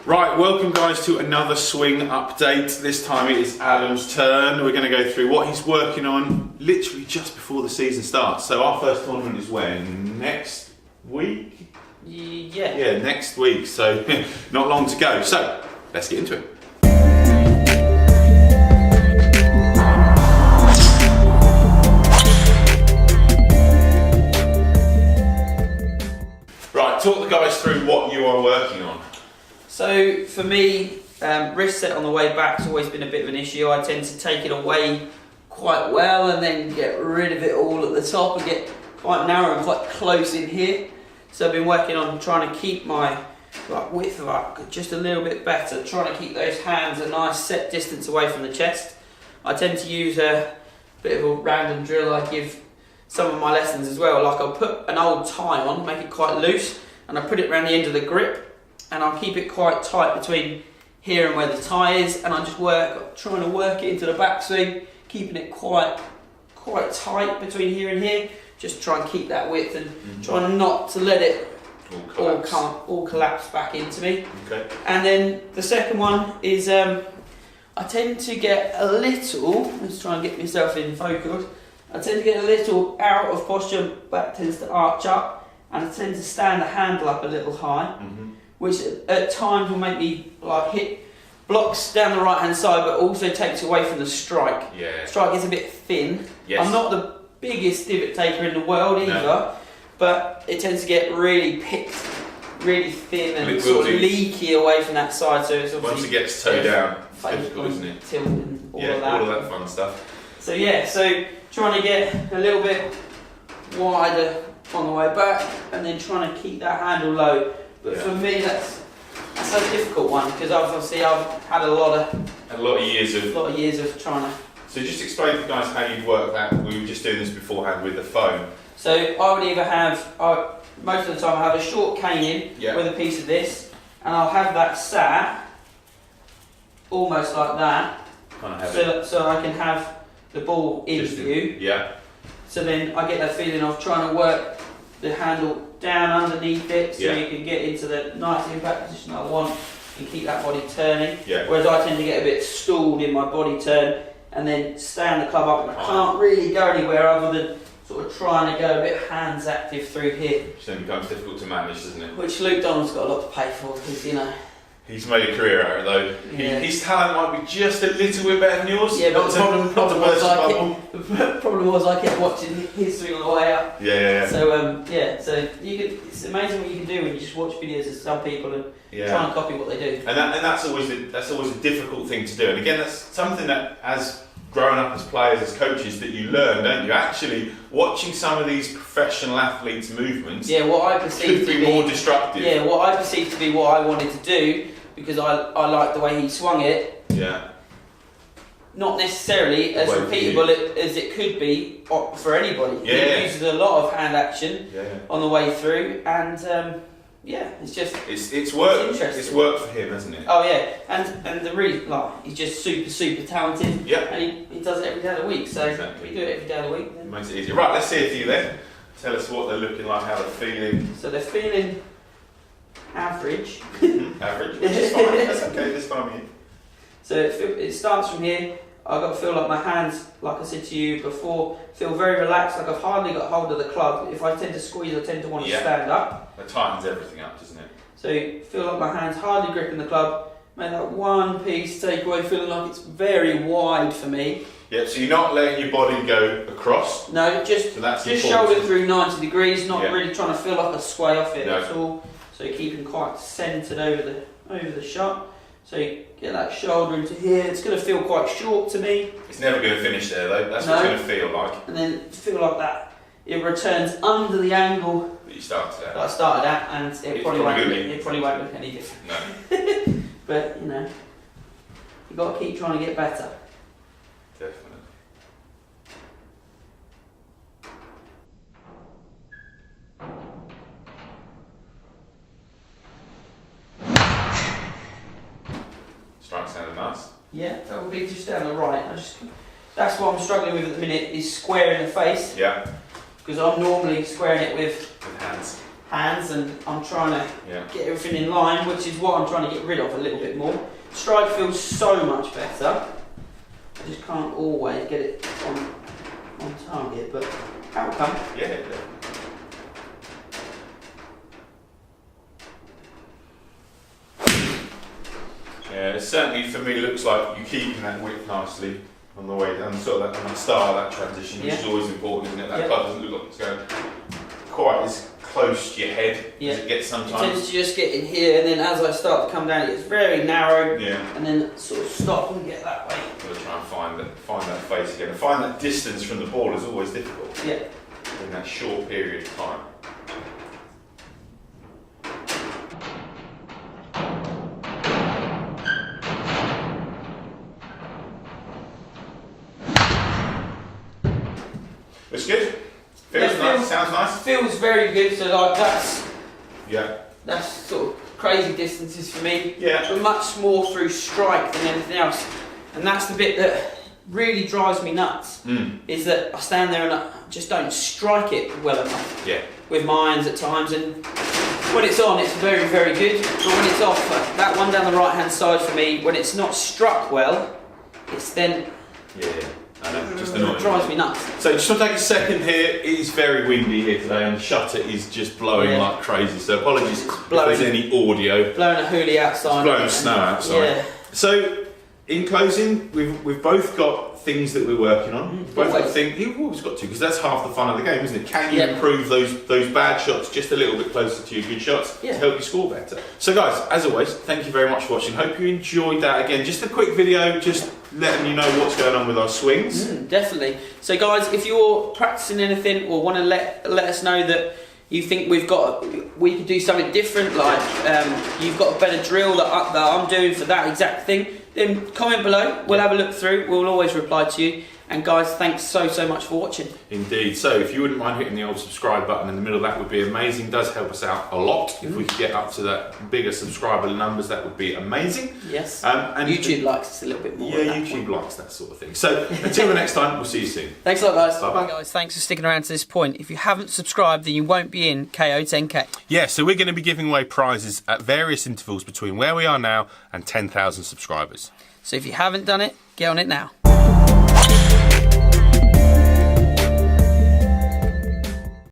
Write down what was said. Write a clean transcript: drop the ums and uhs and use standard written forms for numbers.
Right, welcome guys to another swing update. This time it is Adam's turn. We're going to go through what he's working on literally just before the season starts. So our first tournament is when? Next week? Yeah. Yeah, next week. So not long to go. So let's get into it. Right, talk the guys through what you are working on. So for me, wrist set on the way back has always been a bit of an issue. I tend to take it away quite well and then get rid of it all at the top and get quite narrow and quite close in here. So I've been working on trying to keep my width up just a little bit better, trying to keep those hands a nice set distance away from the chest. I tend to use a bit of a random drill I give some of my lessons as well. Like I'll put an old tie on, make it quite loose, and I put it around the end of the grip, and I'll keep it quite tight between here and where the tie is, and I just trying to work it into the backswing, keeping it quite tight between here and here. Just try and keep that width and try not to let it all collapse back into me. Okay. And then the second one is I tend to get a little, let's try and get myself in focus, I tend to get a little out of posture, back tends to arch up, and I tend to stand the handle up a little high, which at times will make me hit blocks down the right hand side, but also takes away from the strike. Yeah. Strike is a bit thin. Yes. I'm not the biggest divot taker in the world either, but it tends to get really picked, really thin and sort of leaky away from that side. So it's once it gets toe down, it's difficult, isn't it? Tilt and all of that. All of that fun stuff. So yeah, so trying to get a little bit wider on the way back, and then trying to keep that handle low. But for me, that's a difficult one because obviously I've had a lot of years of trying to. So just explain to the guys how you work that. We were just doing this beforehand with the phone. So I would either have, most of the time I have a short cane in with a piece of this, and I'll have that sat almost like that, so I can have the ball in view. Yeah. So then I get that feeling of trying to work the handle down underneath it, so you can get into the nice impact position I want and keep that body turning. Yeah. Whereas I tend to get a bit stalled in my body turn and then stand the club up, and I can't really go anywhere other than sort of trying to go a bit hands active through here. Which then becomes difficult to manage, doesn't it? Which Luke Donald's got a lot to pay for because, he's made a career out of it though. Yeah. His talent might be just a little bit better than yours. Yeah, but the problem was I kept watching his swing on the way up. Yeah. So it's amazing what you can do when you just watch videos of some people and try and copy what they do. And that's always a difficult thing to do. And again, that's something that as growing up as players, as coaches, that you learn, don't you? Actually, watching some of these professional athletes' movements what I perceive could be more destructive. Yeah, what I perceived to be what I wanted to do, because I liked the way he swung it. Yeah. Not necessarily as repeatable as it could be for anybody. Yeah. He uses a lot of hand action on the way through, and it's just it's worked. It's worked for him, hasn't it? Oh yeah, and the really he's just super talented. Yeah. And he does it every day of the week. So exactly. we do it every day of the week. It makes it easier. Right, let's see a few then. Tell us what they're looking like, how they're feeling. So they're feeling average. Average, which is fine. That's okay this time of year. So it starts from here. I've got to feel like my hands, like I said to you before, feel very relaxed, like I've hardly got hold of the club. If I tend to squeeze, I tend to want to stand up. It tightens everything up, doesn't it? So feel like my hands hardly gripping the club. Make that one piece take away, feeling like it's very wide for me. Yeah, so you're not letting your body go across. No, just shoulder through 90 degrees, not really trying to feel like I sway off it at all. So keeping quite centred over the shot. So you get that shoulder into here. It's going to feel quite short to me. It's never going to finish there though. That's what it's going to feel like. And then feel like that. It returns under the angle that you started at. That I started at, and it probably won't look any different. No. But you've got to keep trying to get better. Definitely. Strike sounded nice. Yeah, that would be just down the right. That's what I'm struggling with at the minute, is squaring the face. Yeah. Because I'm normally squaring it with hands. hands, and I'm trying to get everything in line, which is what I'm trying to get rid of a little bit more. Strike feels so much better. I just can't always get it on target, but that will come. Yeah. Yeah, it certainly for me looks like you're keeping that width nicely on the way down, sort of that, on the start of that transition, which is always important, isn't it? That club doesn't look like it's going quite as close to your head as it gets sometimes. It tends to just get in here, and then as I start to come down, it gets very narrow, yeah. and then sort of stop and get that way. You've got to try and find that face again. And find that distance from the ball is always difficult. Yeah. In that short period of time. Looks good. Feels nice. Sounds nice. Feels very good. So like that's that's sort of crazy distances for me. Yeah. But much more through strike than anything else, and that's the bit that really drives me nuts. Is that I stand there and I just don't strike it well enough. Yeah. With my irons at times, and when it's on, it's very, very good. But when it's off, that one down the right hand side for me, when it's not struck well, it's then. Yeah. I know, just annoying. It drives me nuts. So just want to take a second here. It is very windy here today and the shutter is just blowing like crazy. So apologies if there's any audio. Blowing a hoolie outside. It's blowing snow outside. Yeah. So in closing, we've both got things that we're working on. We've both got things. You've always got to, because that's half the fun of the game, isn't it? Can you improve those bad shots just a little bit closer to your good shots to help you score better? So guys, as always, thank you very much for watching. Hope you enjoyed that. Again, just a quick video, just letting you know what's going on with our swings. Definitely. So guys, if you're practicing anything or want to let us know that you think we could do something different, like you've got a better drill that I'm doing for that exact thing, then comment below. We'll have a look through. We'll always reply to you. And guys, thanks so much for watching. Indeed. So if you wouldn't mind hitting the old subscribe button in the middle, that would be amazing. It does help us out a lot. If we could get up to that bigger subscriber numbers, that would be amazing. Yes. And YouTube likes us a little bit more. Yeah, YouTube likes that sort of thing. So until the next time, we'll see you soon. Thanks a lot, guys. Bye-bye. Guys, thanks for sticking around to this point. If you haven't subscribed, then you won't be in KO 10K. Yeah, so we're going to be giving away prizes at various intervals between where we are now and 10,000 subscribers. So if you haven't done it, get on it now.